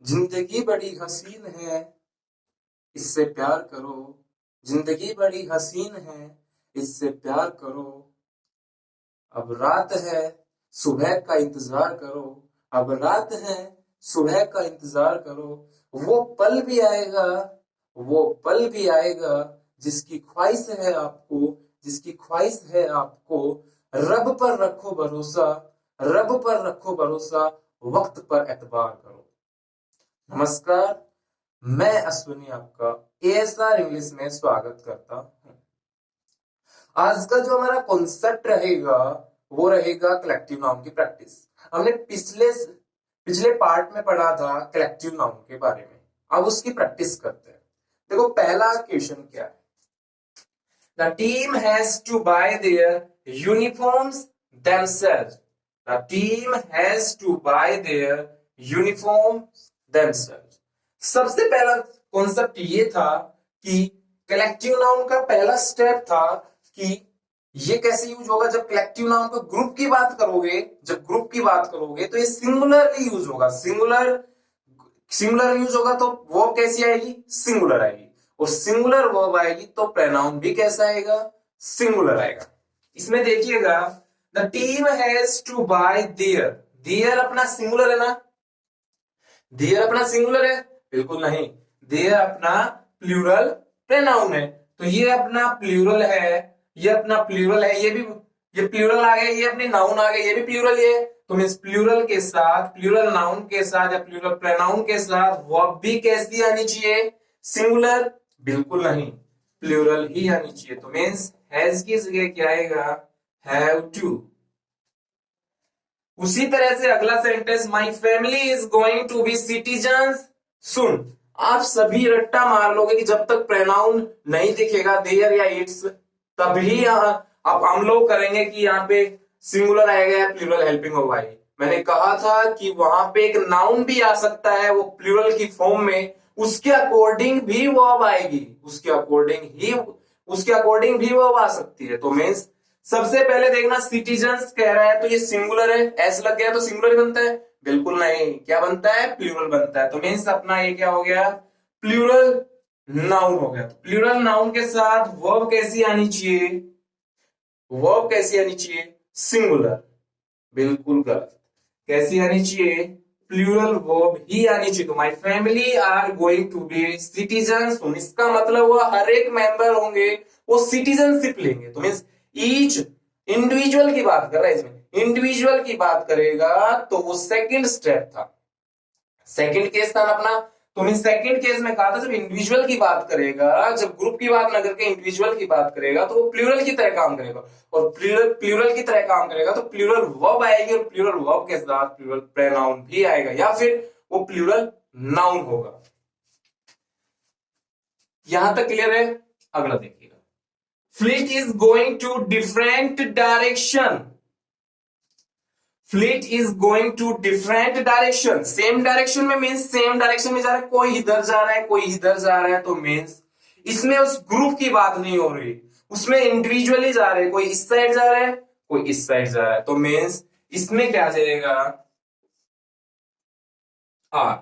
जिंदगी बड़ी हसीन है, इससे प्यार करो। जिंदगी बड़ी हसीन है, इससे प्यार करो। अब रात है, सुबह का इंतजार करो। अब रात है, सुबह का इंतजार करो। वो पल भी आएगा, वो पल भी आएगा, जिसकी ख्वाहिश है आपको, जिसकी ख्वाहिश है आपको। रब पर रखो भरोसा, रब पर रखो भरोसा, वक्त पर एतबार करो। नमस्कार, मैं अश्विनी आपका एएसआर इंग्लिश में स्वागत करता हूं। आज का जो हमारा कॉन्सेप्ट रहेगा वो रहेगा कलेक्टिव नाउन की प्रैक्टिस। हमने पिछले पार्ट में पढ़ा था कलेक्टिव नाउन के बारे में। अब उसकी प्रैक्टिस करते हैं। देखो पहला क्वेश्चन क्या है। The team has to buy their uniforms themselves. The team has to buy their uniforms themselves. सबसे पहला कॉन्सेप्ट ये था कि कलेक्टिव नाउन का पहला स्टेप था कि ये कैसे यूज होगा। जब कलेक्टिव नाउन को ग्रुप की बात करोगे, जब ग्रुप की बात करोगे तो ये सिंगुलरली यूज होगा। सिंगुलर यूज होगा तो वर्ब कैसी आएगी, सिंगुलर आएगी। और सिंगुलर वर्ब आएगी तो प्रोनाउन भी कैसा आएगा, सिंगुलर आएगा। इसमें देखिएगा the team has to buy their. Their अपना सिंगुलर है ना, देयर अपना सिंगुलर है, बिल्कुल नहीं। देयर अपना प्लूरल प्रोनाउन है, तो ये अपना प्लूरल है, ये अपना प्लूरल है, ये भी ये प्लूरल आ गया, ये अपनी नाउन आ गई, ये भी प्लूरल ही है। तो मींस प्लूरल के साथ, प्लूरल नाउन के साथ या प्लूरल प्रोनाउन के साथ वर्ब भी कैसी आनी चाहिए, सिंगुलर, बिल्कुल नहीं, प्लूरल ही आनी चाहिए। तो मींस हैज की जगह क्या आएगा, हैव टू। उसी तरह से अगला sentence, my family is going to be citizens soon. आप सभी रट्टा मार लोगे कि जब तक प्रोनाउन नहीं दिखेगा देयर या इट्स, तभी आप हम लोग करेंगे कि यहाँ पे सिंगुलर आएगा या प्लूरल हेल्पिंग होगा। मैंने कहा था कि वहां पे एक नाउन भी आ सकता है वो प्लूरल की फॉर्म में, उसके अकॉर्डिंग भी वर्ब आएगी, उसके अकॉर्डिंग भी वर्ब आ सकती है। तो मींस सबसे पहले देखना सिटीजन्स कह रहा है तो ये सिंगुलर है, एस लग गया तो सिंगुलर ही बनता है, बिल्कुल नहीं, क्या बनता है, प्लूरल बनता है। तो मींस अपना ये क्या हो गया, प्लूरल नाउन हो गया। तो प्लूरल नाउन के साथ वर्ब कैसी आनी चाहिए, वर्ब कैसी आनी चाहिए, सिंगुलर, बिल्कुल गलत। कैसी आनी चाहिए, प्लूरल वर्ब ही आनी चाहिए। तो my family are going to be citizens, इसका मतलब हुआ हर एक मेंबर होंगे वो सिटीजनशिप लेंगे। तो मींस ईच इंडिविजुअल की बात कर रहा है, इसमें इंडिविजुअल की बात करेगा तो वो सेकंड स्टेप था, सेकंड केस था अपना। तो मीन सेकंड केस में कहा था जब इंडिविजुअल की बात करेगा, जब ग्रुप की बात ना करके इंडिविजुअल की बात करेगा तो वो प्लूरल की तरह काम करेगा, और प्लूरल की तरह काम करेगा तो प्लूरल वर्ब आएगी, और प्लूरल वर्ब के साथ प्लूरल प्रोनाउन भी आएगा, या फिर वो प्लूरल नाउन होगा। यहां तक क्लियर है। अगला देखिएगा, fleet is going to different direction. Fleet is going to different direction. Same direction में मीन्स सेम डायरेक्शन में जा रहा है, कोई इधर जा रहा है कोई इधर जा रहा है, तो मीन्स इसमें उस ग्रुप की बात नहीं हो रही, उसमें इंडिविजुअली जा रहे हैं, कोई इस साइड जा रहा है कोई इस साइड जा रहा है। तो मीन्स इसमें क्या जाएगा, आर।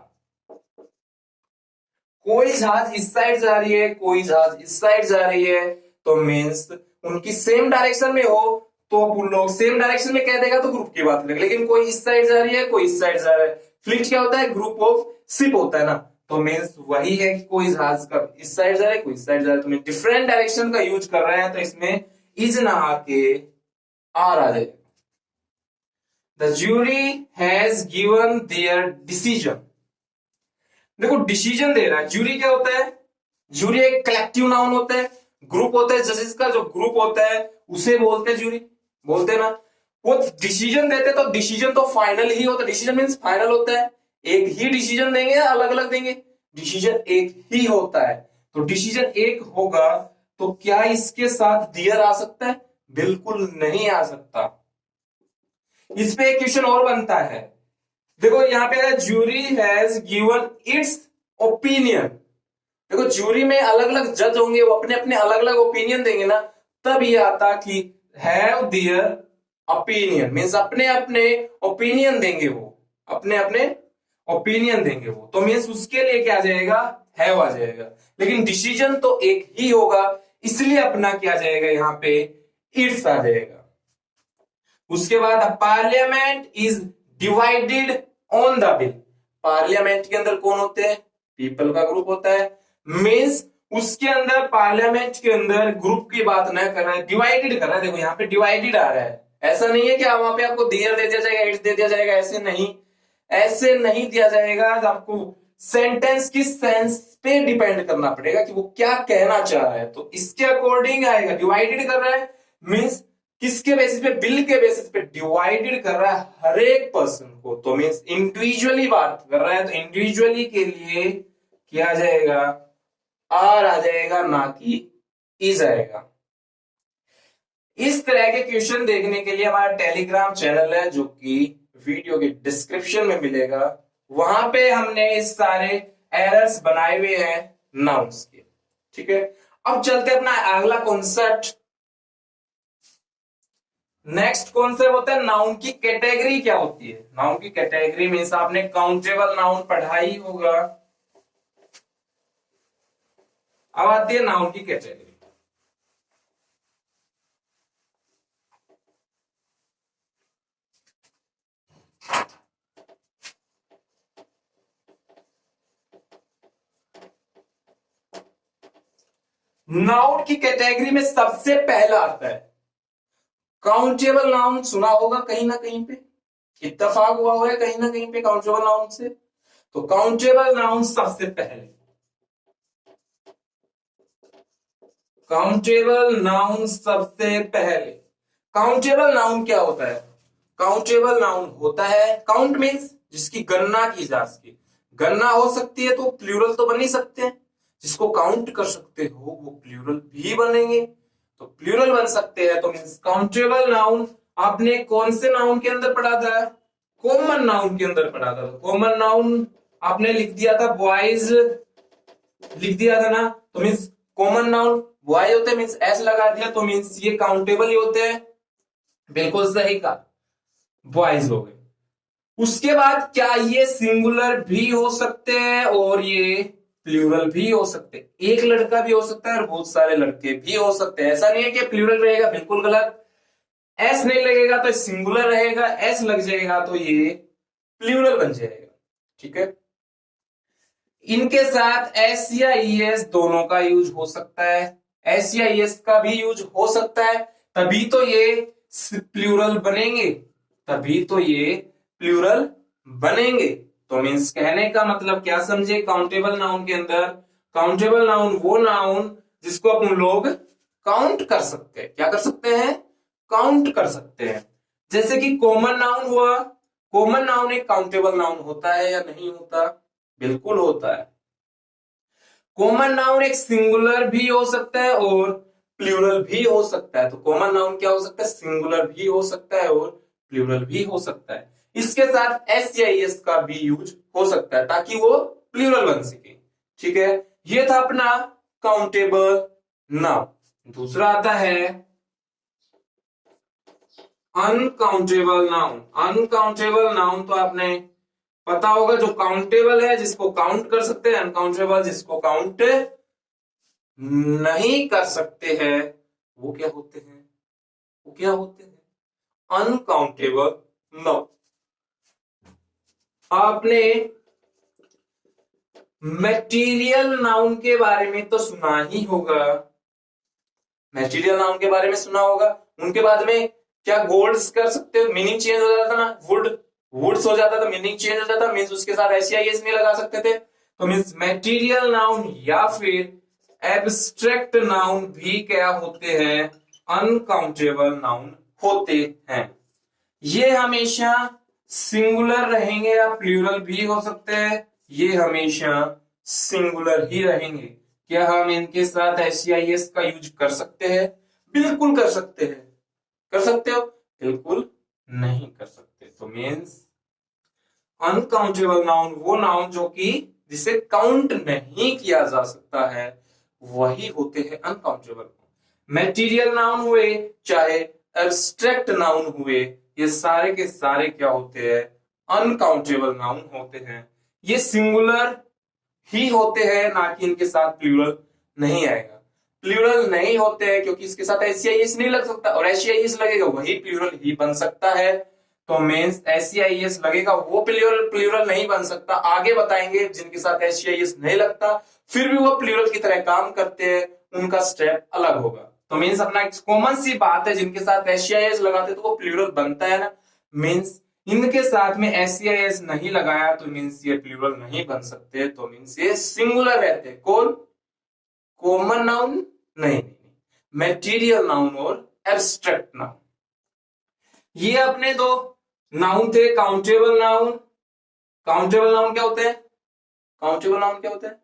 कोई जहाज इस साइड जा रही है कोई जहाज इस साइड जा रही है, तो मीन्स उनकी सेम डायरेक्शन में हो तो उन लोग सेम डायरेक्शन में कह देगा तो ग्रुप की बात करेगा। लेकिन कोई इस साइड जा रही है कोई इस साइड जा रहा है, फ्लीट क्या होता है, ग्रुप ऑफ शिप होता है ना। तो मीन्स वही है कि कोई जहाज का इस साइड जा रहा है कोई इस साइड जा रहा है, तो डिफरेंट डायरेक्शन का यूज कर रहे हैं, तो इसमें इज ना आके आर आ जाएगा। The jury has given there decision. देखो डिसीजन दे रहा है, ज्यूरी क्या होता है, ज्यूरी एक कलेक्टिव नाउन होता है, ग्रुप होता है जजेस का, जो ग्रुप होता है उसे बोलते हैं ज्यूरी, बोलते हैं ना। वो डिसीजन देते तो डिसीजन तो फाइनल ही होता है, डिसीजन मींस फाइनल होता है, एक ही डिसीजन देंगे या अलग अलग देंगे, डिसीजन एक ही होता है। तो डिसीजन एक होगा तो क्या इसके साथ दियर आ सकता है, बिल्कुल नहीं आ सकता। इस पे एक क्वेश्चन और बनता है, देखो यहां पे है jury has given it's opinion. देखो ज्यूरी में अलग अलग जज होंगे, वो अपने अपने अलग अलग ओपिनियन देंगे ना, तब ये आता कि हैव देयर ओपिनियन, मींस अपने अपने ओपिनियन देंगे, वो अपने अपने ओपिनियन देंगे वो, तो मीन्स उसके लिए क्या आ जाएगा, हैव आ जाएगा। लेकिन डिसीजन तो एक ही होगा, इसलिए अपना क्या आ जाएगा यहाँ पे, इट्स आ जाएगा। उसके बाद parliament is divided on the bill. Parliament के अंदर कौन होते हैं, पीपल का ग्रुप होता है। मीन्स उसके अंदर, पार्लियामेंट के अंदर ग्रुप की बात ना कर रहा है, डिवाइडेड कर रहा है। देखो यहाँ पे डिवाइडेड आ रहा है, ऐसा नहीं है कि वहां पे आपको देयर दे दिया जाएगा, इट्स दे दिया जाएगा, ऐसे नहीं, ऐसे नहीं दिया जाएगा। आपको सेंटेंस की सेंस पे डिपेंड करना पड़ेगा कि वो क्या कहना चाह रहा है, तो इसके अकॉर्डिंग आएगा। डिवाइडेड कर रहा है मीन्स किसके बेसिस पे, बिल के बेसिस पे डिवाइडेड कर रहा है हर एक पर्सन को, तो मीन्स इंडिविजुअली बात कर रहा है, तो इंडिविजुअली के लिए क्या आ जाएगा, आर आ जाएगा, ना कि इज आएगा। इस तरह के क्वेश्चन देखने के लिए हमारा टेलीग्राम चैनल है, जो कि वीडियो के डिस्क्रिप्शन में मिलेगा। वहां पे हमने इस सारे एरर्स बनाए हुए हैं नाउन्स के, ठीक है। अब चलते अपना अगला कॉन्सेप्ट। नेक्स्ट कॉन्सेप्ट होता है नाउन की कैटेगरी क्या होती है। नाउन की कैटेगरी मीन्स आपने काउंटेबल नाउन पढ़ा ही होगा। अब आती है नाउन की कैटेगरी। नाउन की कैटेगरी में सबसे पहला आता है काउंटेबल नाउन। सुना होगा कहीं ना कहीं पे, इत्तेफाक हुआ है कहीं ना कहीं पे काउंटेबल नाउन से। तो काउंटेबल नाउन सबसे पहले, काउंटेबल नाउन सबसे पहले। काउंटेबल नाउन क्या होता है, काउंटेबल नाउन होता है, काउंट मीन्स जिसकी गणना की जा सके। गणना हो सकती है तो प्लूरल तो बन ही सकते हैं, जिसको काउंट कर सकते हो वो प्लूरल भी बनेंगे, तो प्लूरल बन सकते हैं। तो मीन्स काउंटेबल नाउन आपने कौन से नाउन के अंदर पढ़ा था, कॉमन नाउन के अंदर पढ़ा था। कॉमन नाउन आपने लिख दिया था बॉयज, लिख दिया था ना, तो मीन्स कॉमन नाउन बॉय होते हैं, मीन्स एस लगा दिया, तो मीन्स ये काउंटेबल ही होते हैं। बिल्कुल सही कहा, बॉयज हो गए। उसके बाद क्या ये सिंगुलर भी हो सकते हैं और ये प्लूरल भी हो सकते हैं। एक लड़का भी हो सकता है और बहुत सारे लड़के भी हो सकते हैं। ऐसा नहीं है कि प्लूरल रहेगा, बिल्कुल गलत। एस नहीं लगेगा तो सिंगुलर रहेगा, एस लग जाएगा तो ये प्लूरल बन जाएगा, ठीक है। इनके साथ एस या ईएस दोनों का यूज हो सकता है, एस या ईएस का भी यूज हो सकता है, तभी तो ये प्लूरल बनेंगे, तभी तो ये प्लूरल बनेंगे। तो मीन्स कहने का मतलब क्या समझे, काउंटेबल नाउन के अंदर, काउंटेबल नाउन वो नाउन जिसको अपन लोग काउंट कर सकते हैं। क्या कर सकते हैं, काउंट कर सकते हैं। जैसे कि कॉमन नाउन हुआ, कॉमन नाउन एक काउंटेबल नाउन होता है या नहीं होता, बिल्कुल होता है। कॉमन नाउन एक सिंगुलर भी हो सकता है और प्लूरल भी हो सकता है। तो कॉमन नाउन क्या हो सकता है, सिंगुलर भी हो सकता है और प्लूरल भी हो सकता है। इसके साथ एस या एस का भी यूज हो सकता है ताकि वो प्लूरल बन सके, ठीक है। ये था अपना काउंटेबल नाउन। दूसरा आता है अनकाउंटेबल नाउन। अनकाउंटेबल नाउन तो आपने पता होगा, जो काउंटेबल है जिसको काउंट कर सकते हैं, अनकाउंटेबल जिसको काउंट नहीं कर सकते हैं। वो क्या होते हैं, वो क्या होते हैं, अनकाउंटेबल नाउन। आपने मैटीरियल नाउन के बारे में तो सुना ही होगा, मैटीरियल नाउन के बारे में सुना होगा। उनके बाद में क्या गोल्ड्स कर सकते हो, मीनिंग चेंज हो जाता था ना, वुड वुड्स हो जाता था, मीनिंग चेंज हो जाता, मीन्स उसके साथ एस नहीं लगा सकते थे। तो मीन्स मैटीरियल नाउन या फिर एब्स्ट्रैक्ट नाउन भी क्या होते हैं, अनकाउंटेबल नाउन होते हैं। ये हमेशा सिंगुलर रहेंगे या प्लूरल भी हो सकते हैं, ये हमेशा सिंगुलर ही रहेंगे। क्या हम इनके साथ एस का यूज कर सकते हैं, बिल्कुल कर सकते हैं। कर सकते हो, बिल्कुल नहीं कर सकते। तो मीन्स अनकाउंटेबल नाउन वो नाउन जो कि जिसे काउंट नहीं किया जा सकता है, वही होते हैं अनकाउंटेबल। मैटीरियल नाउन हुए चाहे एब्स्ट्रैक्ट नाउन हुए, ये सारे के सारे क्या होते हैं, अनकाउंटेबल नाउन होते हैं। ये सिंगुलर ही होते हैं, ना कि इनके साथ प्लूरल नहीं आएगा। प्लूरल नहीं होते हैं क्योंकि इसके साथ एससीआईएस नहीं लग सकता, और एससीआईएस लगेगा वही प्लूरल ही बन सकता है। तो मींस एससीआईएस लगेगा वो प्लूरल प्लूरल नहीं बन सकता। आगे बताएंगे जिनके साथ एससीआईएस नहीं लगता फिर भी वो प्लूरल की तरह काम करते हैं, उनका स्टेप अलग होगा। तो मींस अपना एक कॉमन सी बात है, जिनके साथ एससीआईएस लगाते तो वो प्लूरल बनता है ना। मींस इनके साथ में एससीआईएस नहीं लगाया तो मींस ये प्लूरल नहीं बन सकते, तो मींस ये सिंगुलर रहते हैं। कौन? कॉमन नाउन नहीं, मैटीरियल नाउन और एब्स्ट्रैक्ट नाउन। ये अपने दो नाउन थे। काउंटेबल नाउन, काउंटेबल नाउन क्या होते हैं? काउंटेबल नाउन क्या होते हैं?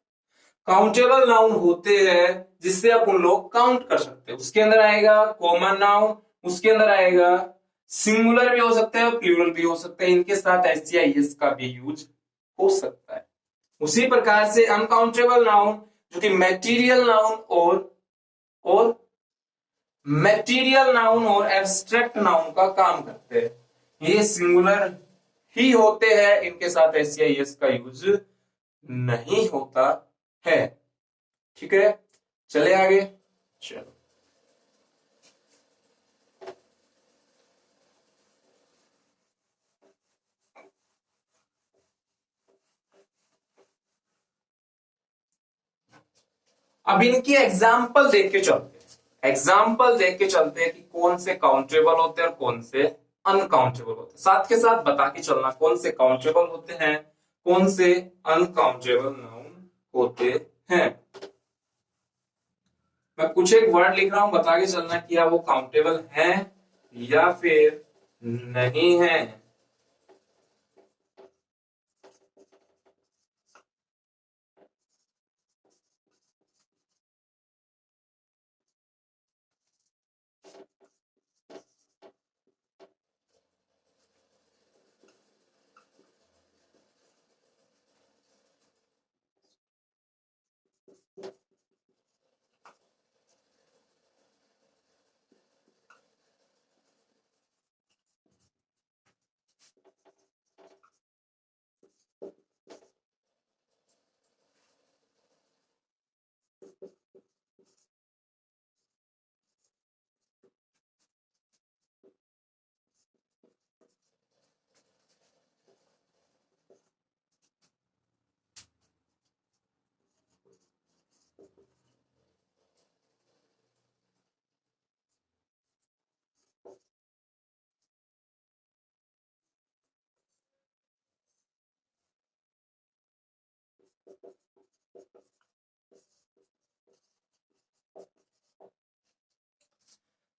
काउंटेबल नाउन होते हैं जिससे अपन लोग काउंट कर सकते हैं। उसके अंदर आएगा कॉमन नाउन, उसके अंदर आएगा सिंगुलर भी हो सकता है और प्लूरल भी हो सकता है, इनके साथ एससीआईएस का भी यूज हो सकता है। उसी प्रकार से अनकाउंटेबल नाउन जो कि मैटीरियल नाउन और मैटीरियल नाउन और एब्स्ट्रैक्ट नाउन का काम करते हैं। ये सिंगुलर ही होते हैं, इनके साथ एससीआईएस का यूज नहीं होता है। ठीक है, चले आगे। चलो, अब इनकी एग्जाम्पल देख के चलते हैं। एग्जाम्पल देख के चलते हैं कि कौन से काउंटेबल होते हैं और कौन से अनकाउंटेबल होते हैं। साथ के साथ बता के चलना कौन से काउंटेबल होते हैं, कौन से अनकाउंटेबल नाउन होते हैं। मैं कुछ एक वर्ड लिख रहा हूं, बता के चलना क्या वो काउंटेबल है या फिर नहीं है।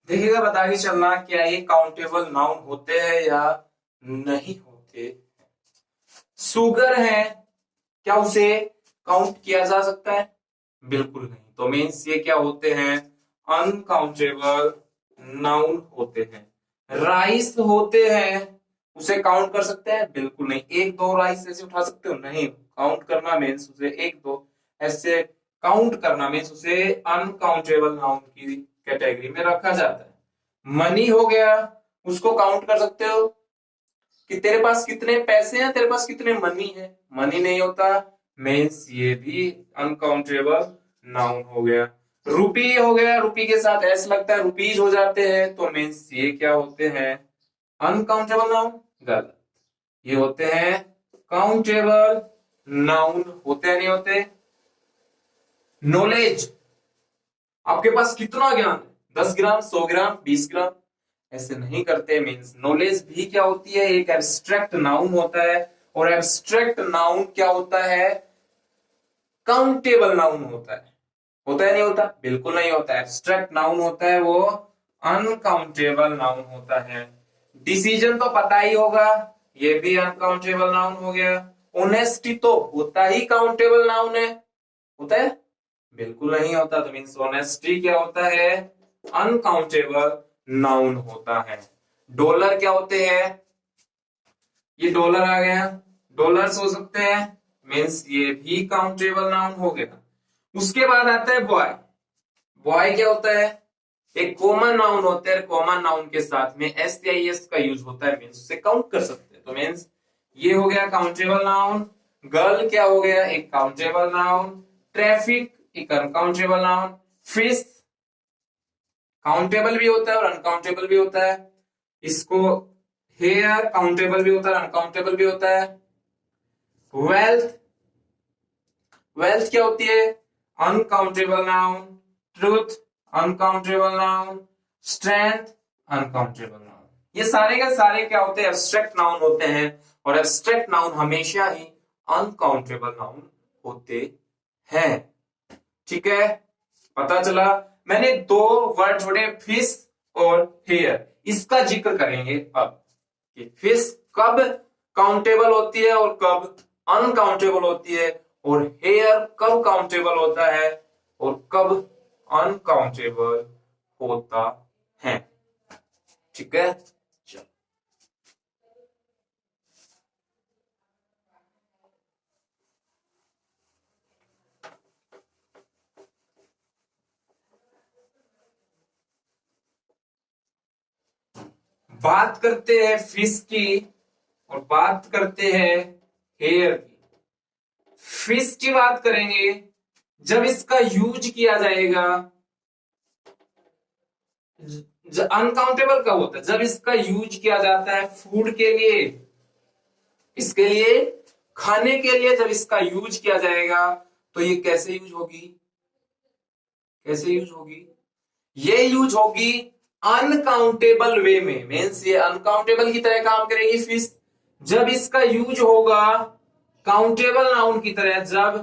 देखिएगा, बता के चलना क्या ये काउंटेबल नाउन होते हैं या नहीं होते। शुगर है, क्या उसे काउंट किया जा सकता है? बिल्कुल नहीं। तो मीन्स ये क्या होते हैं? अनकाउंटेबल नाउन होते हैं। राइस होते हैं, उसे काउंट कर सकते हैं? बिल्कुल नहीं। एक दो राइस ऐसे उठा सकते हो? नहीं। काउंट करना मीन्स उसे एक दो ऐसे काउंट करना मीन्स उसे अनकाउंटेबल नाउन की कैटेगरी में रखा जाता है। मनी हो गया, उसको काउंट कर सकते हो कि तेरे पास कितने पैसे हैं, तेरे पास कितने मनी है? मनी नहीं होता, मीन्स ये भी अनकाउंटेबल नाउन हो गया। रुपी हो गया, रुपी के साथ एस लगता है, रुपीज हो जाते हैं, तो मीन्स ये क्या होते हैं? Uncountable noun. गलत, ये होते हैं काउंटेबल नाउन। होते हैं नहीं होते? नॉलेज, आपके पास कितना ज्ञान है? 10 ग्राम, 100 ग्राम, 20 ग्राम, ऐसे नहीं करते। मींस नॉलेज भी क्या होती है? एक एब्स्ट्रैक्ट नाउन होता है, और एब्स्ट्रैक्ट नाउन क्या होता है? काउंटेबल नाउन होता है। होता है नहीं होता? बिल्कुल नहीं होता। एब्स्ट्रैक्ट नाउन होता है वो अनकाउंटेबल नाउन होता है। डिसीजन तो पता ही होगा, ये भी अनकाउंटेबल नाउन हो गया। ऑनेस्टी तो होता ही काउंटेबल नाउन है, होता है? बिल्कुल नहीं होता। तो मीन्स ऑनेस्टी क्या होता है? अनकाउंटेबल नाउन होता है। डॉलर क्या होते हैं? ये डॉलर आ गया, डॉलर्स हो सकते हैं, मीन्स ये भी काउंटेबल नाउन हो गया। उसके बाद आता है बॉय। बॉय क्या होता है? एक कॉमन नाउन होता है, कॉमन नाउन के साथ में एससीआईएस का यूज होता है, मीन्स उसे काउंट कर सकते हैं। तो मीन्स ये हो गया काउंटेबल नाउन। गर्ल क्या हो गया, एक काउंटेबल नाउन, ट्रैफिक एक अनकाउंटेबल नाउन, फिश काउंटेबल भी होता है और अनकाउंटेबल भी होता है, इसको हेयर काउंटेबल भी होता है अनकाउंटेबल भी होता है, वेल्थ वेल्थ क्या होती है, uncountable noun, truth uncountable noun, strength uncountable noun. ये सारे के सारे क्या होते हैं, एब्स्ट्रैक्ट नाउन होते हैं और एब्स्ट्रैक्ट नाउन हमेशा ही अनकाउंटेबल नाउन होते हैं। ठीक है, पता चला। मैंने दो वर्ड जोड़े, फिश और हेयर, इसका जिक्र करेंगे अब कि फिश कब काउंटेबल होती है और कब अनकाउंटेबल होती है, और हेयर कब काउंटेबल होता है और कब अनकाउंटेबल होता है। ठीक है, बात करते हैं फिश की और बात करते हैं हेयर की। फिश की बात करेंगे जब इसका यूज किया जाएगा, अनकाउंटेबल कब होता है, जब इसका यूज किया जाता है फूड के लिए, इसके लिए खाने के लिए जब इसका यूज किया जाएगा तो ये कैसे यूज होगी, कैसे यूज होगी, ये यूज होगी अनकाउंटेबल वे में, मीन्स ये अनकाउंटेबल की तरह काम करेगी फिश। जब इसका यूज होगा काउंटेबल नाउन की तरह, जब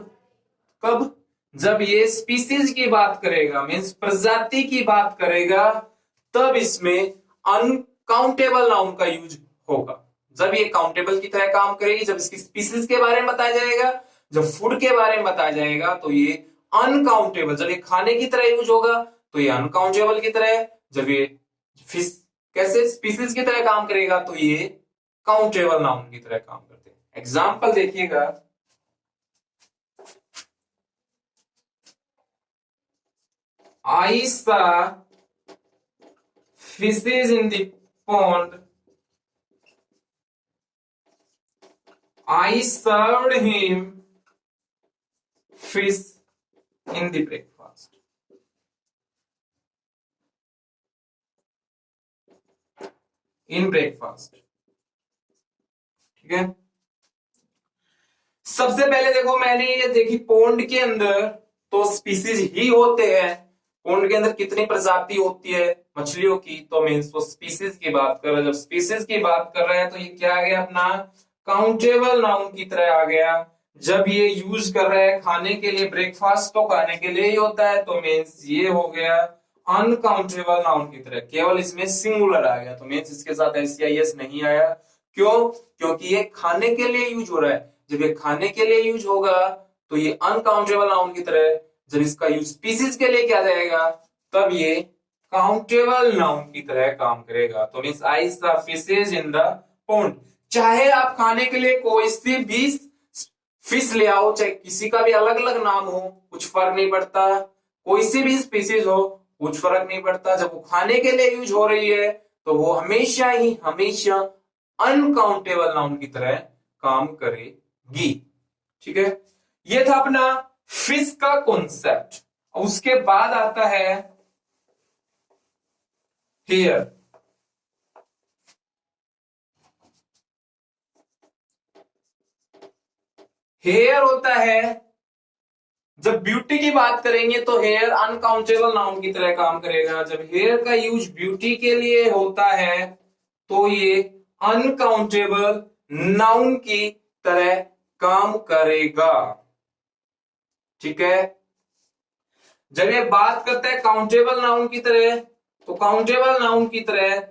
कब, जब ये स्पीसीज की बात करेगा, मीन्स प्रजाति की बात करेगा, तब इसमें अनकाउंटेबल नाउन का यूज होगा। जब ये काउंटेबल की तरह काम करेगी, जब इसकी स्पीसीज के बारे में बताया जाएगा, जब फूड के बारे में बताया जाएगा तो ये अनकाउंटेबल, जब ये खाने की तरह यूज होगा तो ये अनकाउंटेबल की तरह, जब ये फिश कैसे स्पीसीज की तरह काम करेगा तो ये काउंटेबल नाउन की तरह काम करते हैं। एग्जाम्पल देखिएगा, I saw fishes in the pond. I served him fish in the breakfast. In breakfast. ठीक है, सबसे पहले देखो मैंने ये देखी पोंड के अंदर तो स्पीसीज ही होते हैं। पोंड के अंदर कितनी प्रजाति होती है मछलियों की, तो मीन्स वो स्पीसीज की बात कर रहा है। जब स्पीसीज की बात कर रहा है तो ये क्या आ गया, अपना काउंटेबल नाउन की तरह आ गया। जब ये यूज कर रहा है खाने के लिए, ब्रेकफास्ट तो खाने के लिए ही होता है, तो मीन्स ये हो गया अनकाउंटेबल नाउन की तरह, केवल इसमें सिंगुलर आ गया, तो मीन्स इसके साथ एस नहीं आया। क्यों, क्योंकि ये खाने के लिए यूज हो रहा है। जब ये खाने के लिए यूज होगा तो ये अनकाउंटेबल नाउन की तरह, जब इसका यूज स्पीसीज के लिए किया जाएगा तब ये काउंटेबल नाउन की तरह काम करेगा। तो means I saw fishes in the pond. चाहे आप खाने के लिए कोई सी भी फिश ले आओ, चाहे किसी का भी अलग अलग नाम हो, कुछ फर्क नहीं पड़ता, कोई सी भी स्पीसीज हो कुछ फर्क नहीं पड़ता, जब वो खाने के लिए यूज हो रही है तो वो हमेशा ही हमेशा अनकाउंटेबल नाउन की तरह काम करेगी। ठीक है, ये था अपना फिश का कॉन्सेप्ट। उसके बाद आता है हेयर। हेयर होता है, जब ब्यूटी की बात करेंगे तो हेयर अनकाउंटेबल नाउन की तरह काम करेगा। जब हेयर का यूज ब्यूटी के लिए होता है तो ये अनकाउंटेबल नाउन की तरह काम करेगा। ठीक है, जब ये बात करता है काउंटेबल नाउन की तरह, तो काउंटेबल नाउन की तरह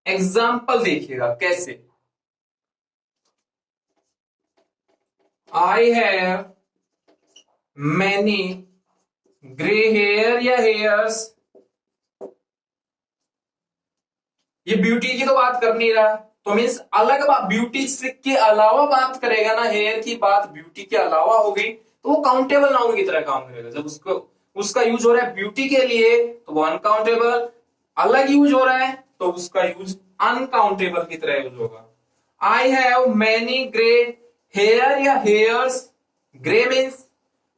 एग्जाम्पल देखिएगा कैसे। I have many grey hair या हेयर्स। ये ब्यूटी की तो बात कर नहीं रहा, तो मीन्स अलग बात, ब्यूटी के अलावा बात करेगा ना, हेयर की बात ब्यूटी के अलावा होगी तो वो काउंटेबल नाउन की तरह काम करेगा। जब उसको उसका यूज हो रहा है ब्यूटी के लिए तो वो अनकाउंटेबल, अलग यूज हो रहा है तो उसका यूज अनकाउंटेबल की तरह यूज होगा। I have many grey hair या हेयर्स, ग्रे मीन्स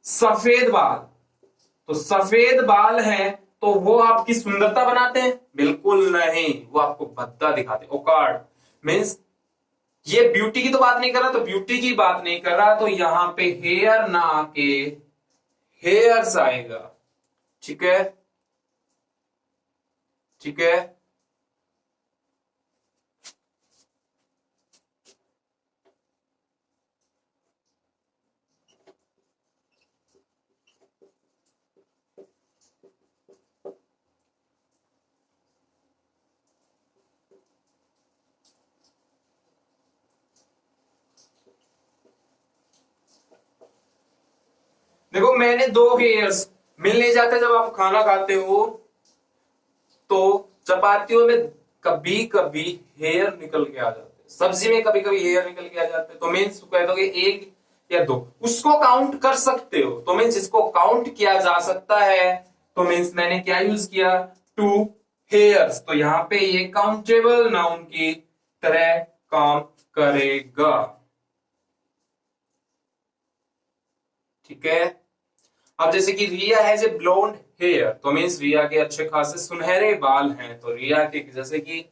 सफेद बाल। तो सफेद बाल है तो वो आपकी सुंदरता बनाते हैं? बिल्कुल नहीं, वो आपको भद्दा दिखाते। ओकार्ड मीन्स ये ब्यूटी की तो बात नहीं कर रहा, तो ब्यूटी की बात नहीं कर रहा, तो यहां पे हेयर ना आके हेयर्स आएगा। ठीक है, ठीक है। देखो मैंने दो हेयर्स मिल नहीं जाते जब आप खाना खाते हो, तो चपातियों में कभी कभी हेयर निकल के आ जाते हैं, सब्जी में कभी कभी हेयर निकल के आ जाते हैं, तो मीन्स कह दोगे एक या दो, उसको काउंट कर सकते हो। तो मीन्स इसको काउंट किया जा सकता है, तो मीन्स मैंने क्या यूज किया, टू हेयर्स। तो यहां पे ये काउंटेबल नाउन की तरह काम करेगा। ठीक है। अब जैसे कि रिया हैज ए ब्लोंड हेयर, तो मीन्स रिया के अच्छे खासे सुनहरे बाल हैं। तो रिया के जैसे कि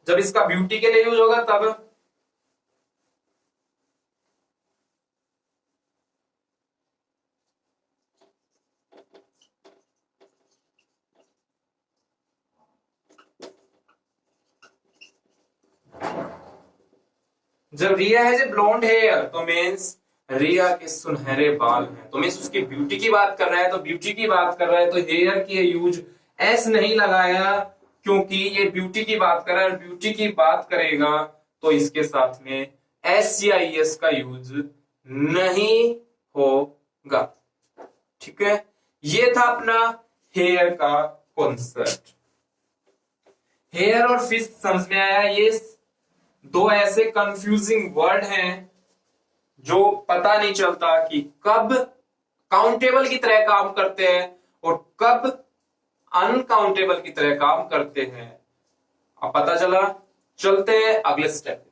जब इसका ब्यूटी के लिए यूज होगा तब जब रिया हैज ए ब्लोंड हेयर, तो मीन्स रिया के सुनहरे बाल हैं, तो मीन्स उसकी ब्यूटी की बात कर रहा है। तो ब्यूटी की बात कर रहा है तो हेयर की यूज एस नहीं लगाया, क्योंकि ये ब्यूटी की बात कर रहा है। ब्यूटी की बात करेगा तो इसके साथ में एस या एस का यूज नहीं होगा। ठीक है, ये था अपना हेयर का कॉन्सेप्ट। हेयर और फिश समझ में आया। ये दो ऐसे कंफ्यूजिंग वर्ड हैं जो पता नहीं चलता कि कब काउंटेबल की तरह काम करते हैं और कब अनकाउंटेबल की तरह काम करते हैं। अब पता चला, चलते हैं अगले स्टेप।